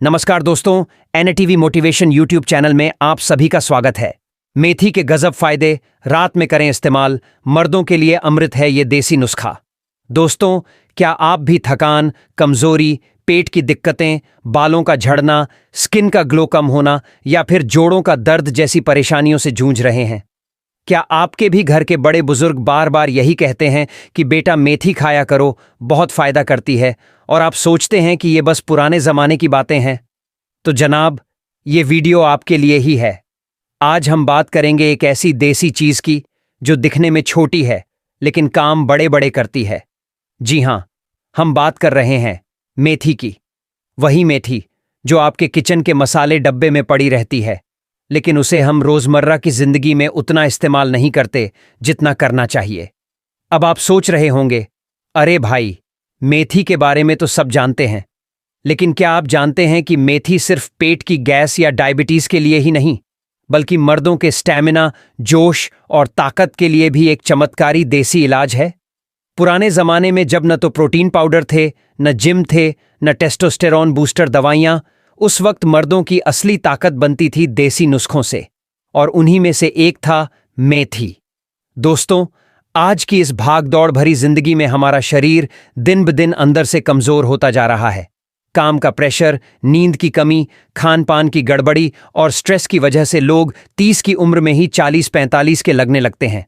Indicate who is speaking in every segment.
Speaker 1: नमस्कार दोस्तों, NTV motivation YouTube channel में आप सभी का स्वागत है। मेथी के गजब फायदे, रात में करें इस्तेमाल, मर्दों के लिए अमृत है ये देसी नुस्खा। दोस्तों, क्या आप भी थकान, कमजोरी, पेट की दिक्कतें, बालों का झड़ना, स्किन का ग्लो कम होना या फिर जोड़ों का दर्द जैसी परेशानियों से जूझ रहे हैं? क्या आपके भी घर के बड़े बुजुर्ग बार बार यही कहते हैं कि बेटा मेथी खाया करो, बहुत फायदा करती है, और आप सोचते हैं कि ये बस पुराने जमाने की बातें हैं? तो जनाब, ये वीडियो आपके लिए ही है। आज हम बात करेंगे एक ऐसी देसी चीज की जो दिखने में छोटी है लेकिन काम बड़े बड़े करती है। जी हां, हम बात कर रहे हैं मेथी की। वही मेथी जो आपके किचन के मसाले डब्बे में पड़ी रहती है, लेकिन उसे हम रोजमर्रा की जिंदगी में उतना इस्तेमाल नहीं करते जितना करना चाहिए। अब आप सोच रहे होंगे, अरे भाई, मेथी के बारे में तो सब जानते हैं, लेकिन क्या आप जानते हैं कि मेथी सिर्फ पेट की गैस या डायबिटीज के लिए ही नहीं, बल्कि मर्दों के स्टैमिना, जोश और ताकत के लिए भी एक चमत्कारी देसी इलाज है? पुराने जमाने में जब न तो प्रोटीन पाउडर थे, न जिम थे, न टेस्टोस्टेरॉन बूस्टर दवाइयां, उस वक्त मर्दों की असली ताकत बनती थी देसी नुस्खों से, और उन्हीं में से एक था मेथी। दोस्तों, आज की इस भाग-दौड़ भरी जिंदगी में हमारा शरीर दिन ब दिन अंदर से कमजोर होता जा रहा है। काम का प्रेशर, नींद की कमी, खान पान की गड़बड़ी और स्ट्रेस की वजह से लोग 30 की उम्र में ही 40-45 के लगने लगते हैं।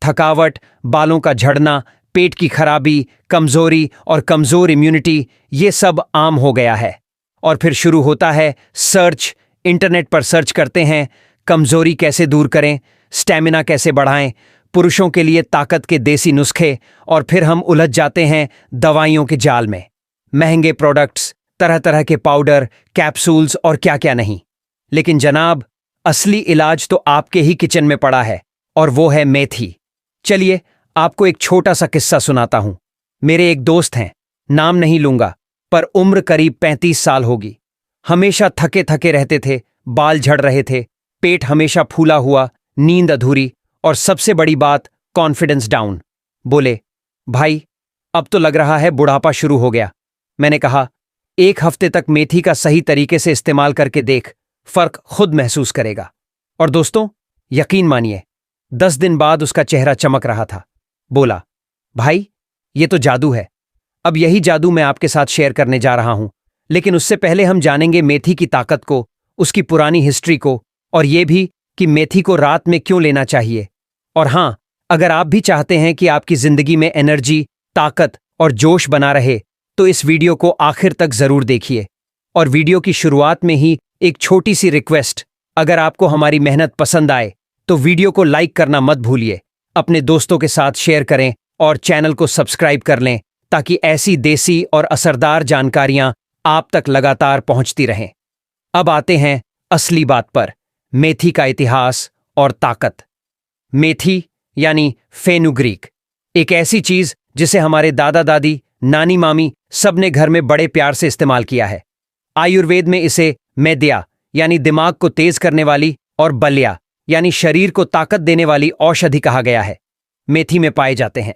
Speaker 1: थकावट, बालों का झड़ना, पेट की खराबी, कमजोरी और कमजोर इम्यूनिटी, ये सब आम हो गया है। और फिर शुरू होता है सर्च। इंटरनेट पर सर्च करते हैं, कमजोरी कैसे दूर करें, स्टैमिना कैसे बढ़ाएं, पुरुषों के लिए ताकत के देसी नुस्खे, और फिर हम उलझ जाते हैं दवाइयों के जाल में। महंगे प्रोडक्ट्स, तरह तरह के पाउडर, कैप्सूल्स और क्या क्या नहीं। लेकिन जनाब, असली इलाज तो आपके ही किचन में पड़ा है, और वो है मेथी। चलिए, आपको एक छोटा सा किस्सा सुनाता हूं। मेरे एक दोस्त हैं, नाम नहीं लूंगा, पर उम्र करीब 35 साल होगी। हमेशा थके थके रहते थे, बाल झड़ रहे थे, पेट हमेशा फूला हुआ, नींद अधूरी, और सबसे बड़ी बात, कॉन्फिडेंस डाउन। बोले, भाई, अब तो लग रहा है बुढ़ापा शुरू हो गया। मैंने कहा, 1 हफ्ते तक मेथी का सही तरीके से इस्तेमाल करके देख, फर्क खुद महसूस करेगा। और दोस्तों, यकीन मानिए, 10 दिन बाद उसका चेहरा चमक रहा था। बोला, भाई, ये तो जादू है। अब यही जादू मैं आपके साथ शेयर करने जा रहा हूं, लेकिन उससे पहले हम जानेंगे मेथी की ताकत को, उसकी पुरानी हिस्ट्री को, और ये भी कि मेथी को रात में क्यों लेना चाहिए। और हां, अगर आप भी चाहते हैं कि आपकी जिंदगी में एनर्जी, ताकत और जोश बना रहे, तो इस वीडियो को आखिर तक जरूर देखिए। और वीडियो की शुरुआत में ही एक छोटी सी रिक्वेस्ट, अगर आपको हमारी मेहनत पसंद आए तो वीडियो को लाइक करना मत भूलिए, अपने दोस्तों के साथ शेयर करें और चैनल को सब्सक्राइब कर लें, ताकि ऐसी देसी और असरदार जानकारियां आप तक लगातार पहुंचती रहें। अब आते हैं असली बात पर, मेथी का इतिहास और ताकत। मेथी यानी फेनुग्रीक, एक ऐसी चीज जिसे हमारे दादा दादी, नानी मामी सबने घर में बड़े प्यार से इस्तेमाल किया है। आयुर्वेद में इसे मेद्या यानी दिमाग को तेज करने वाली, और बल्या यानी शरीर को ताकत देने वाली औषधि कहा गया है। मेथी में पाए जाते हैं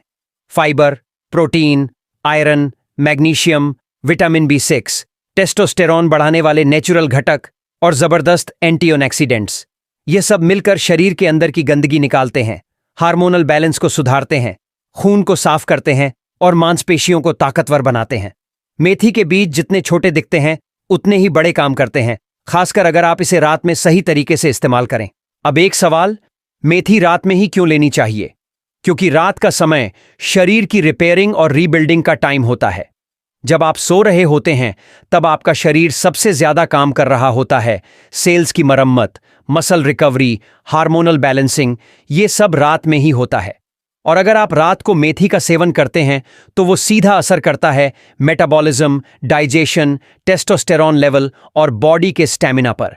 Speaker 1: fibre, protein, iron, magnesium, vitamin B6, testosterone बढ़ाने वाले नेचुरल घटक और जबरदस्त एंटीऑक्सीडेंट्स। ये सब मिलकर शरीर के अंदर की गंदगी निकालते हैं, हार्मोनल बैलेंस को सुधारते हैं, खून को साफ करते हैं और मांसपेशियों को ताकतवर बनाते हैं। मेथी के बीज जितने छोटे दिखते हैं, उतने ही बड़े काम करते हैं, खासकर अगर आप इसे रात में सही तरीके से इस्तेमाल करें। अब एक सवाल, मेथी रात में ही क्यों लेनी चाहिए? क्योंकि रात का समय शरीर की रिपेयरिंग और रीबिल्डिंग का टाइम होता है। जब आप सो रहे होते हैं, तब आपका शरीर सबसे ज्यादा काम कर रहा होता है। सेल्स की मरम्मत, मसल रिकवरी, हार्मोनल बैलेंसिंग, ये सब रात में ही होता है। और अगर आप रात को मेथी का सेवन करते हैं, तो वो सीधा असर करता है मेटाबॉलिज्म, डाइजेशन, टेस्टोस्टेरॉन लेवल और बॉडी के स्टैमिना पर।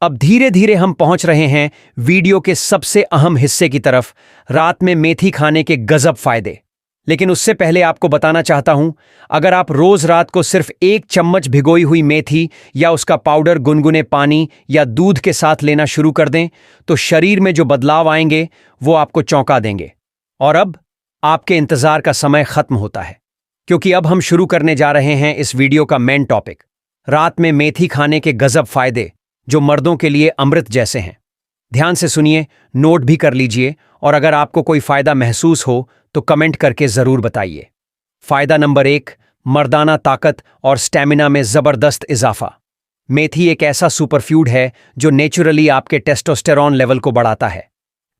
Speaker 1: अब धीरे धीरे हम पहुंच रहे हैं वीडियो के सबसे अहम हिस्से की तरफ, रात में मेथी खाने के गजब फायदे। लेकिन उससे पहले आपको बताना चाहता हूं, अगर आप रोज रात को सिर्फ 1 चम्मच भिगोई हुई मेथी या उसका पाउडर गुनगुने पानी या दूध के साथ लेना शुरू कर दें, तो शरीर में जो बदलाव आएंगे वो आपको चौंका देंगे। और अब आपके इंतजार का समय खत्म होता है, क्योंकि अब हम शुरू करने जा रहे हैं इस वीडियो का मेन टॉपिक, रात में मेथी खाने के गजब फायदे, जो मर्दों के लिए अमृत जैसे हैं। ध्यान से सुनिए, नोट भी कर लीजिए, और अगर आपको कोई फायदा महसूस हो तो कमेंट करके जरूर बताइए। फायदा नंबर 1, मर्दाना ताकत और स्टैमिना में जबरदस्त इजाफा। मेथी एक ऐसा सुपरफ्यूड है जो नेचुरली आपके टेस्टोस्टेरॉन लेवल को बढ़ाता है।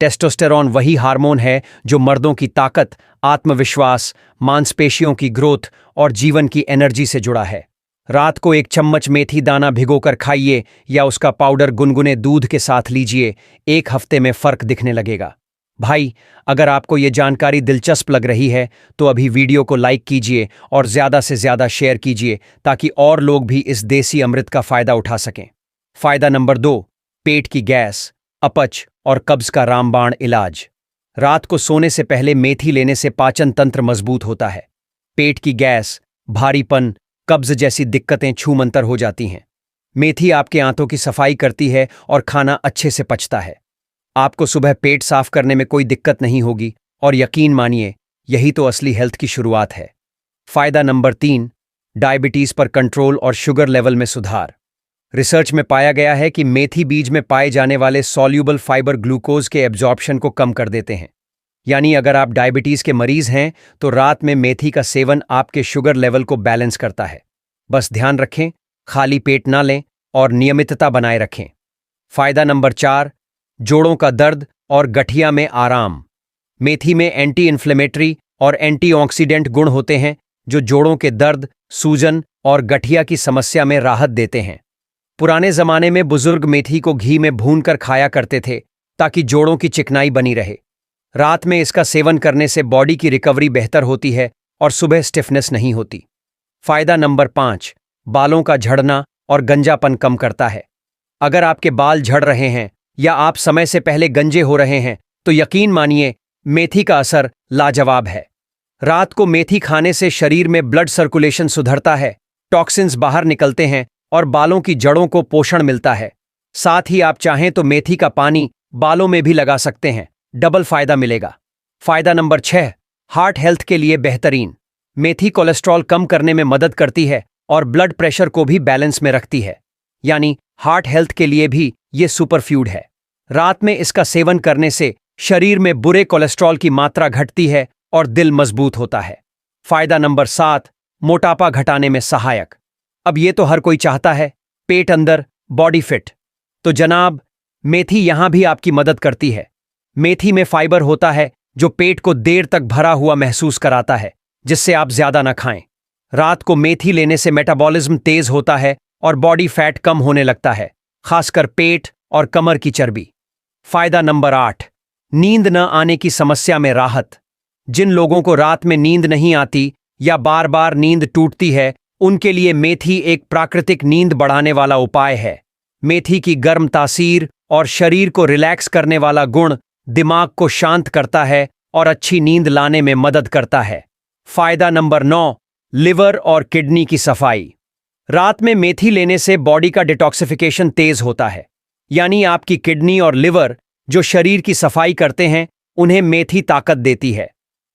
Speaker 1: टेस्टोस्टेरॉन वही हार्मोन है जो मर्दों की ताकत, आत्मविश्वास, मांसपेशियों की ग्रोथ और जीवन की एनर्जी से जुड़ा है। रात को एक चम्मच मेथी दाना भिगोकर खाइए या उसका पाउडर गुनगुने दूध के साथ लीजिए, 1 हफ्ते में फर्क दिखने लगेगा। भाई, अगर आपको ये जानकारी दिलचस्प लग रही है तो अभी वीडियो को लाइक कीजिए और ज़्यादा से ज़्यादा शेयर कीजिए ताकि और लोग भी इस देसी अमृत का फ़ायदा उठा सकें। फायदा नंबर 2, पेट की गैस, अपच और कब्ज का रामबाण इलाज। रात को सोने से पहले मेथी लेने से पाचन तंत्र मजबूत होता है। पेट की गैस, भारीपन, कब्ज जैसी दिक्कतें छूमंतर हो जाती हैं। मेथी आपके आंतों की सफाई करती है और खाना अच्छे से पचता है। आपको सुबह पेट साफ करने में कोई दिक्कत नहीं होगी और यकीन मानिए, यही तो असली हेल्थ की शुरुआत है। फायदा नंबर 3, डायबिटीज पर कंट्रोल और शुगर लेवल में सुधार। रिसर्च में पाया गया है कि मेथी बीज में पाए जाने वाले सॉल्यूबल फाइबर ग्लूकोज के एब्जॉर्प्शन को कम कर देते हैं। यानी अगर आप डायबिटीज के मरीज हैं तो रात में मेथी का सेवन आपके शुगर लेवल को बैलेंस करता है। बस ध्यान रखें, खाली पेट ना लें और नियमितता बनाए रखें। फायदा नंबर 4, जोड़ों का दर्द और गठिया में आराम। मेथी में एंटी इन्फ्लेमेटरी और एंटीऑक्सीडेंट गुण होते हैं जो जोड़ों के दर्द, सूजन और गठिया की समस्या में राहत देते हैं। पुराने जमाने में बुजुर्ग मेथी को घी में भूनकर खाया करते थे ताकि जोड़ों की चिकनाई बनी रहे। रात में इसका सेवन करने से बॉडी की रिकवरी बेहतर होती है और सुबह स्टिफनेस नहीं होती। फायदा नंबर 5, बालों का झड़ना और गंजापन कम करता है। अगर आपके बाल झड़ रहे हैं या आप समय से पहले गंजे हो रहे हैं तो यकीन मानिए, मेथी का असर लाजवाब है। रात को मेथी खाने से शरीर में ब्लड सर्कुलेशन सुधरता है, टॉक्सिन्स बाहर निकलते हैं और बालों की जड़ों को पोषण मिलता है। साथ ही आप चाहें तो मेथी का पानी बालों में भी लगा सकते हैं, डबल फायदा मिलेगा। फायदा नंबर 6, हार्ट हेल्थ के लिए बेहतरीन। मेथी कोलेस्ट्रॉल कम करने में मदद करती है और ब्लड प्रेशर को भी बैलेंस में रखती है। यानी हार्ट हेल्थ के लिए भी ये सुपरफ्यूड है। रात में इसका सेवन करने से शरीर में बुरे कोलेस्ट्रॉल की मात्रा घटती है और दिल मजबूत होता है। फायदा नंबर 7, मोटापा घटाने में सहायक। अब ये तो हर कोई चाहता है, पेट अंदर, बॉडी फिट। तो जनाब, मेथी यहां भी आपकी मदद करती है। मेथी में फाइबर होता है जो पेट को देर तक भरा हुआ महसूस कराता है, जिससे आप ज्यादा ना खाएं। रात को मेथी लेने से मेटाबॉलिज्म तेज होता है और बॉडी फैट कम होने लगता है, खासकर पेट और कमर की चर्बी। फायदा नंबर 8, नींद न आने की समस्या में राहत। जिन लोगों को रात में नींद नहीं आती या बार बार नींद टूटती है, उनके लिए मेथी एक प्राकृतिक नींद बढ़ाने वाला उपाय है। मेथी की गर्म तासीर और शरीर को रिलैक्स करने वाला गुण दिमाग को शांत करता है और अच्छी नींद लाने में मदद करता है। फायदा नंबर 9, लिवर और किडनी की सफाई। रात में मेथी लेने से बॉडी का डिटॉक्सिफिकेशन तेज होता है। यानी आपकी किडनी और लिवर जो शरीर की सफाई करते हैं, उन्हें मेथी ताकत देती है।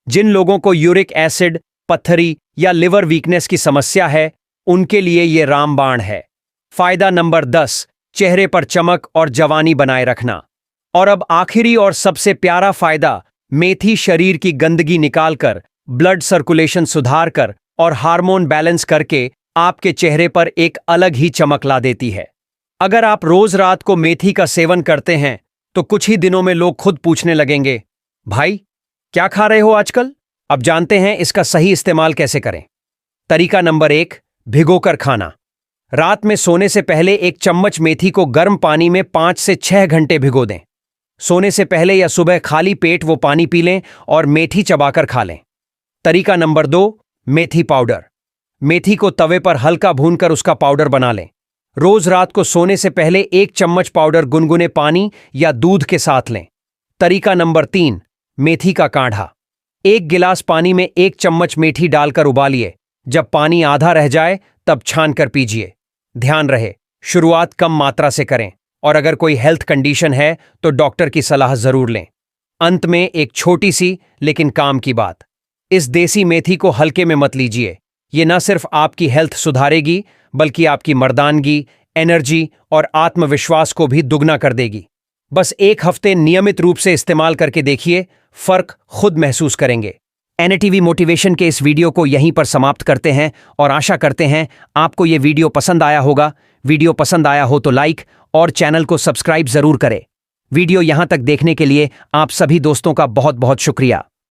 Speaker 1: जिन लोगों को यूरिक एसिड, पत्थरी या लिवर वीकनेस की समस्या है, उनके लिए ये रामबाण है। फायदा नंबर 10, चेहरे पर चमक और जवानी बनाए रखना। और अब आखिरी और सबसे प्यारा फायदा, मेथी शरीर की गंदगी निकालकर, ब्लड सर्कुलेशन सुधार कर और हार्मोन बैलेंस करके आपके चेहरे पर एक अलग ही चमक ला देती है। अगर आप रोज रात को मेथी का सेवन करते हैं तो कुछ ही दिनों में लोग खुद पूछने लगेंगे, भाई क्या खा रहे हो आजकल? अब जानते हैं इसका सही इस्तेमाल कैसे करें। तरीका नंबर 1, भिगोकर खाना। रात में सोने से पहले 1 चम्मच मेथी को गर्म पानी में 5 से 6 घंटे भिगो दें। सोने से पहले या सुबह खाली पेट वो पानी पी लें और मेथी चबाकर खा लें। तरीका नंबर 2, मेथी पाउडर। मेथी को तवे पर हल्का भूनकर उसका पाउडर बना लें। रोज रात को सोने से पहले 1 चम्मच पाउडर गुनगुने पानी या दूध के साथ लें। तरीका नंबर 3, मेथी का काढ़ा। 1 गिलास पानी में 1 चम्मच मेथी डालकर उबालिए। जब पानी आधा रह जाए तब छान कर पीजिए। ध्यान रहे, शुरुआत कम मात्रा से करें और अगर कोई हेल्थ कंडीशन है तो डॉक्टर की सलाह जरूर लें। अंत में एक छोटी सी लेकिन काम की बात, इस देसी मेथी को हल्के में मत लीजिए। ये न सिर्फ आपकी हेल्थ सुधारेगी बल्कि आपकी मर्दानगी, एनर्जी और आत्मविश्वास को भी दुगना कर देगी। बस 1 हफ्ते नियमित रूप से इस्तेमाल करके देखिए, फर्क खुद महसूस करेंगे। एनएटीवी मोटिवेशन के इस वीडियो को यहीं पर समाप्त करते हैं और आशा करते हैं आपको ये वीडियो पसंद आया होगा। वीडियो पसंद आया हो तो लाइक और चैनल को सब्सक्राइब जरूर करें। वीडियो यहां तक देखने के लिए आप सभी दोस्तों का बहुत बहुत शुक्रिया।